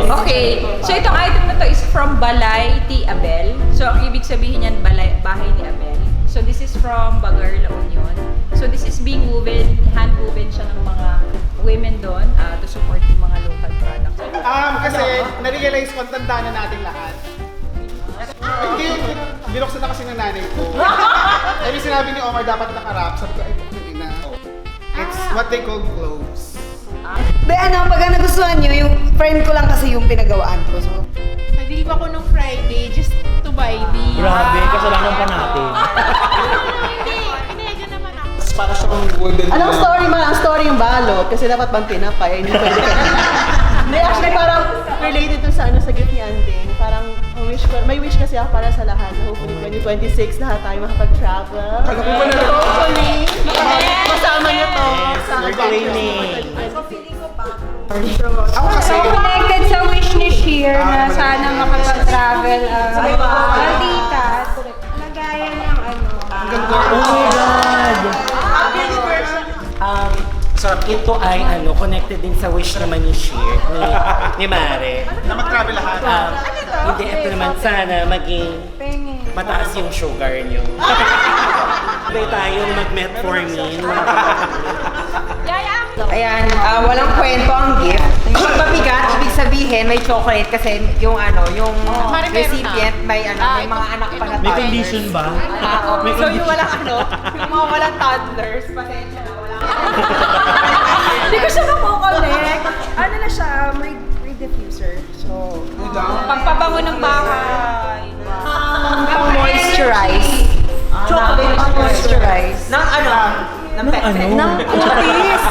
Okay, so itong item na to is from Balay T. Abel. So ang ibig sabihin niyan, bahay ni Abel. So this is from Bagar, La Union. So this is being woven, hand-woven siya ng mga women doon to support yung mga local products. Kasi na-realize ko, tanda na natin lahat. Hindi, binuksan na kasi ng nanay ko. Ay, sinabi ni Omar dapat nakarap. Sabi ko, ay, ina. It's what they call gloves. Pag nagustuhan nyo, yung friend ko lang kasi yung pinagawaan ko. So, Nag-leave ako nung Friday just to buy these. Grabe, kasalanan pa natin. Hindi, pinega naman ako. Para siyang wooden Anong story man? Ang story yung balot. Kasi dapat pang tinapay. Hindi pwede ka. Hindi, actually parang related to sa sa gift ni Anding. Parang may wish kasi ako para sa lahat. Hopefully 2026 lahat tayo makapag-travel. Hopefully, masama niyo to. Sa Training. Ako kasi, Connected sa wish ni Sheer na sana makapag-travel Malditas. Nagaya ng Oh my God! Ito ay connected din sa wish naman ni Sheer, ni Mare. na mag-travel lahat. Hindi, ito naman sana maging mataas yung sugar nyo. Sabay tayong mag-metformin. ayan, walang kwento ang gift. Yung mabigat, ibig sabihin may chocolate kasi yung recipient may may mga anak pa na May toddlers. condition ba? May So yung walang yung mga walang toddlers, pasensya na, walang Hindi ko siya mako-connect. Ano na siya, reed diffuser. So, pampabango ng bahay. moisturize. Chocolate moisturize. Ng Ng ano? Ng kutis.